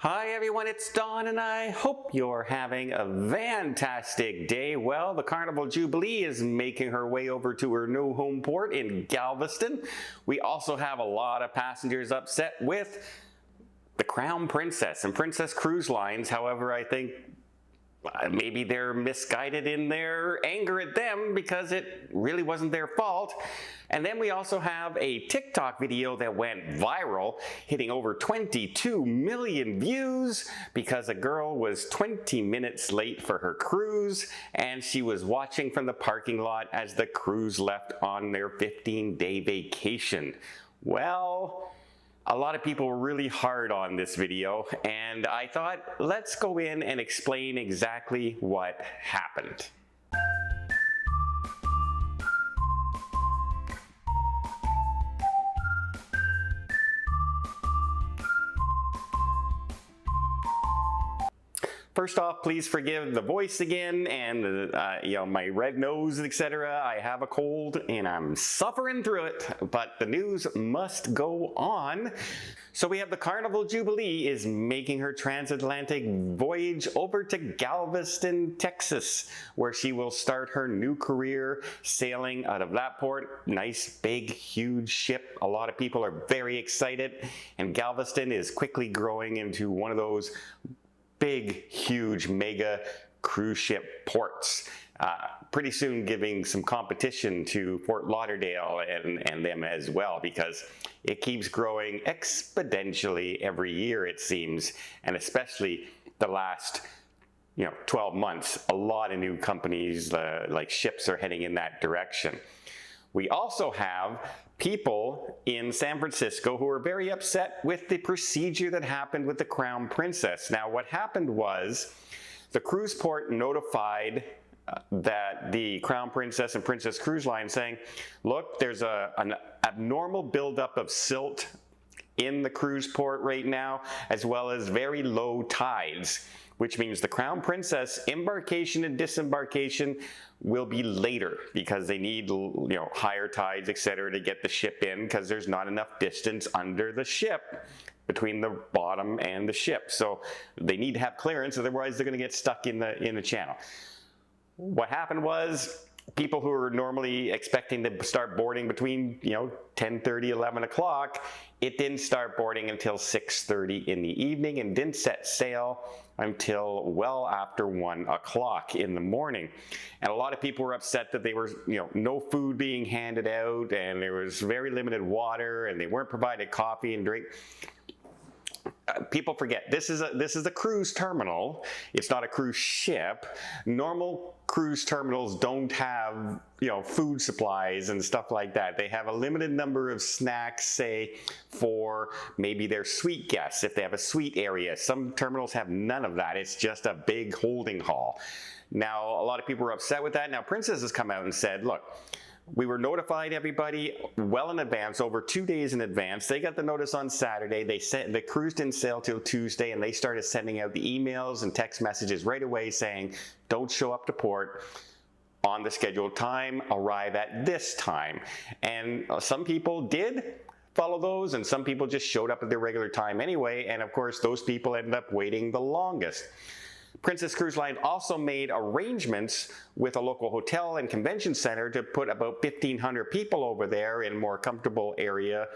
Hi everyone, it's Don and I hope you're having a fantastic day. Well, the Carnival Jubilee is making her way over to her new home port in Galveston. We also have a lot of passengers upset with the Crown Princess and Princess Cruise Lines. However, I think maybe they're misguided in their anger at them because it really wasn't their fault. And then we also have a TikTok video that went viral, hitting over 22 million views because a girl was 20 minutes late for her cruise and she was watching from the parking lot as the cruise left on their 15-day vacation. Well, a lot of people were really hard on this video, and I thought, let's go in and explain exactly what happened. First off, please forgive the voice again and my red nose, etc. I have a cold and I'm suffering through it, but the news must go on. So we have the Carnival Jubilee is making her transatlantic voyage over to Galveston, Texas, where she will start her new career sailing out of that port. Nice, big, huge ship. A lot of people are very excited, and Galveston is quickly growing into one of those big, huge, mega cruise ship ports. Pretty soon giving some competition to Fort Lauderdale and them as well, because it keeps growing exponentially every year, it seems, and especially the last 12 months, a lot of new companies like ships are heading in that direction. We also have people in San Francisco who are very upset with the procedure that happened with the Crown Princess. Now, what happened was the cruise port notified that the Crown Princess and Princess Cruise Line saying, look, there's an abnormal buildup of silt in the cruise port right now, as well as very low tides, which means the Crown Princess embarkation and disembarkation will be later because they need higher tides, etc., to get the ship in, because there's not enough distance under the ship between the bottom and the ship. So they need to have clearance, otherwise they're going to get stuck in the channel. What happened was people who were normally expecting to start boarding between 10:30, 11 o'clock, it didn't start boarding until 6:30 in the evening and didn't set sail until well after 1 o'clock in the morning. And a lot of people were upset that they were, no food being handed out, and there was very limited water, and they weren't provided coffee and drink. People forget, this is a cruise terminal. It's not a cruise ship. Normal cruise terminals don't have, food supplies and stuff like that. They have a limited number of snacks, say, for maybe their suite guests, if they have a suite area. Some terminals have none of that. It's just a big holding hall. Now, a lot of people were upset with that. Now, Princess has come out and said, look, we were notified everybody well in advance, over 2 days in advance. They got the notice on Saturday. The cruise didn't sail till Tuesday, and they started sending out the emails and text messages right away saying, don't show up to port on the scheduled time, arrive at this time. And some people did follow those, and some people just showed up at their regular time anyway, and of course those people ended up waiting the longest. Princess Cruise Line also made arrangements with a local hotel and convention center to put about 1,500 people over there in a more comfortable area,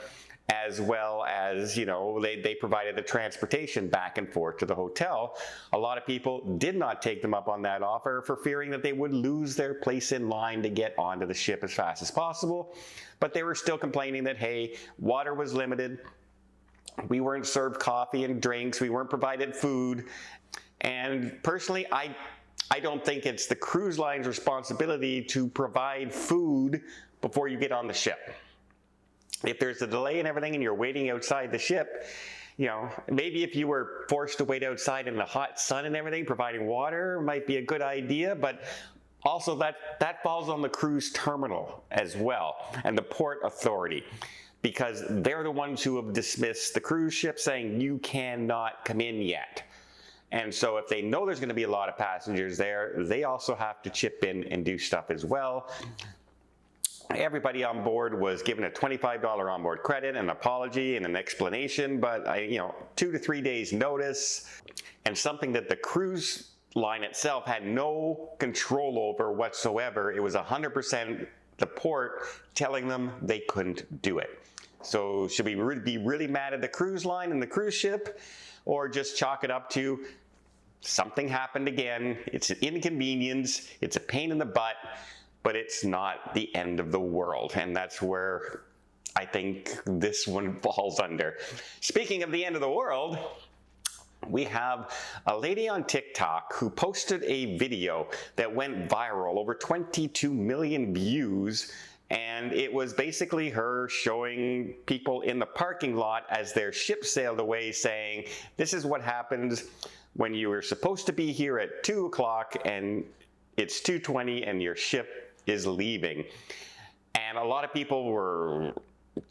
as well as, they provided the transportation back and forth to the hotel. A lot of people did not take them up on that offer for fearing that they would lose their place in line to get onto the ship as fast as possible. But they were still complaining that, hey, water was limited, we weren't served coffee and drinks, we weren't provided food. And personally, I don't think it's the cruise line's responsibility to provide food before you get on the ship. If there's a delay and everything and you're waiting outside the ship, maybe if you were forced to wait outside in the hot sun and everything, providing water might be a good idea, but also that falls on the cruise terminal as well and the port authority, because they're the ones who have dismissed the cruise ship saying you cannot come in yet. And so if they know there's going to be a lot of passengers there, they also have to chip in and do stuff as well. Everybody on board was given a $25 onboard credit, an apology, and an explanation, but 2 to 3 days notice, and something that the cruise line itself had no control over whatsoever. It was 100% the port telling them they couldn't do it. So should we be really mad at the cruise line and the cruise ship, or just chalk it up to something happened again? It's an inconvenience, it's a pain in the butt, but it's not the end of the world. And that's where I think this one falls under. Speaking of the end of the world, we have a lady on TikTok who posted a video that went viral, over 22 million views, and it was basically her showing people in the parking lot as their ship sailed away, saying, this is what happens when you were supposed to be here at 2 o'clock and it's 2:20 and your ship is leaving. And a lot of people were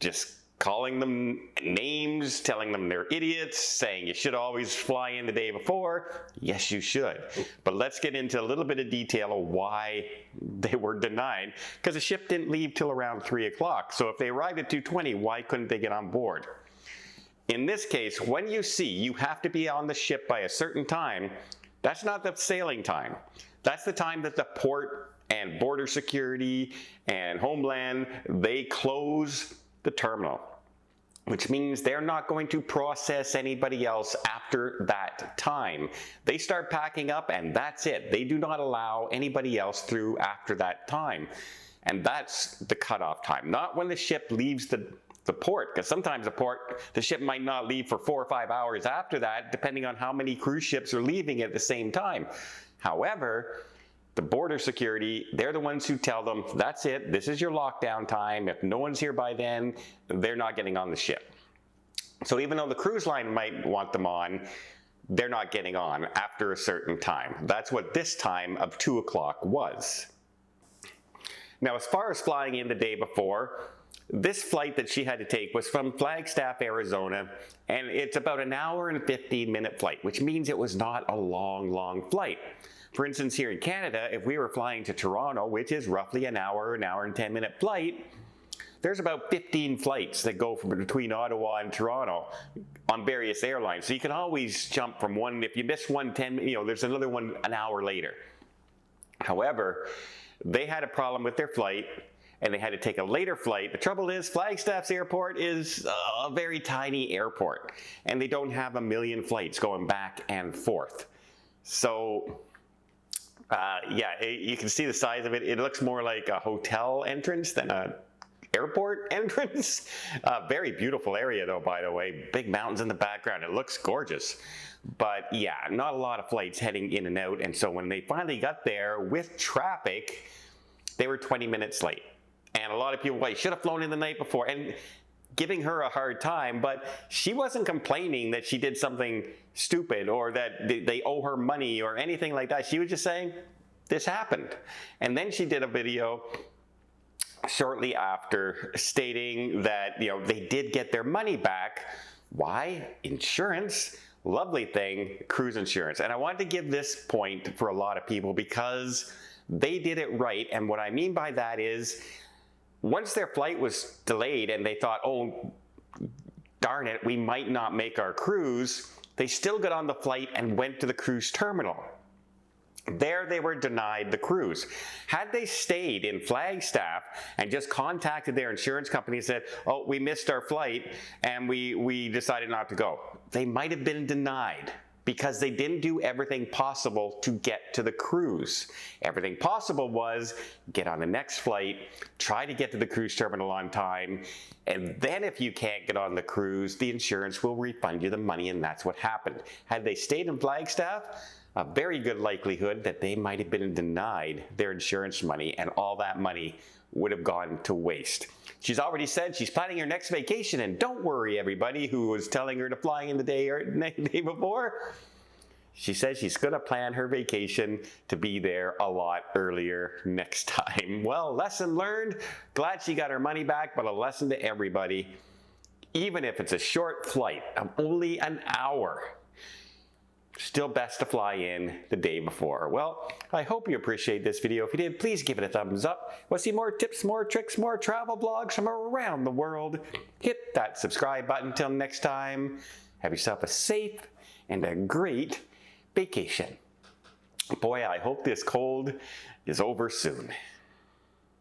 just calling them names, telling them they're idiots, saying you should always fly in the day before. Yes, you should. But let's get into a little bit of detail of why they were denied, because the ship didn't leave till around 3 o'clock. So if they arrived at 2:20, why couldn't they get on board? In this case, when you see you have to be on the ship by a certain time, that's not the sailing time. That's the time that the port and border security and Homeland, they close the terminal, which means they're not going to process anybody else after that time. They start packing up and that's it. They do not allow anybody else through after that time. And that's the cutoff time, not when the ship leaves the port, because sometimes the ship might not leave for 4 or 5 hours after that, depending on how many cruise ships are leaving at the same time. However, the border security, they're the ones who tell them, that's it, this is your lockdown time. If no one's here by then, they're not getting on the ship. So even though the cruise line might want them on, they're not getting on after a certain time. That's what this time of 2 o'clock was. Now, as far as flying in the day before, this flight that she had to take was from Flagstaff, Arizona, and it's about an hour and 15-minute flight, which means it was not a long flight. For instance, here in Canada, if we were flying to Toronto, which is roughly an hour and 10-minute flight, there's about 15 flights that go from between Ottawa and Toronto on various airlines. So you can always jump from one. If you miss one, there's another one an hour later. However, they had a problem with their flight, and they had to take a later flight. The trouble is, Flagstaff's airport is a very tiny airport, and they don't have a million flights going back and forth. So, you can see the size of it. It looks more like a hotel entrance than a airport entrance. Very beautiful area though, by the way. Big mountains in the background. It looks gorgeous. But yeah, not a lot of flights heading in and out. And so when they finally got there with traffic, they were 20 minutes late. And a lot of people, well, you should have flown in the night before, and giving her a hard time, but she wasn't complaining that she did something stupid or that they owe her money or anything like that. She was just saying, this happened. And then she did a video shortly after stating that, they did get their money back. Why? Insurance. Lovely thing, cruise insurance. And I wanted to give this point for a lot of people because they did it right. And what I mean by that is, once their flight was delayed and they thought, oh, darn it, we might not make our cruise, they still got on the flight and went to the cruise terminal. There they were denied the cruise. Had they stayed in Flagstaff and just contacted their insurance company and said, oh, we missed our flight and we decided not to go, they might have been denied, because they didn't do everything possible to get to the cruise. Everything possible was get on the next flight, try to get to the cruise terminal on time, and then if you can't get on the cruise, the insurance will refund you the money, and that's what happened. Had they stayed in Flagstaff, a very good likelihood that they might have been denied their insurance money, and all that money would have gone to waste. She's already said she's planning her next vacation, and don't worry, everybody who was telling her to fly in the day before. She says she's going to plan her vacation to be there a lot earlier next time. Well, lesson learned. Glad she got her money back, but a lesson to everybody. Even if it's a short flight of only an hour, still best to fly in the day before. Well, I hope you appreciate this video. If you did, please give it a thumbs up. Want to see more tips, more tricks, more travel vlogs from around the world? Hit that subscribe button. Until next time, have yourself a safe and a great vacation. Boy, I hope this cold is over soon.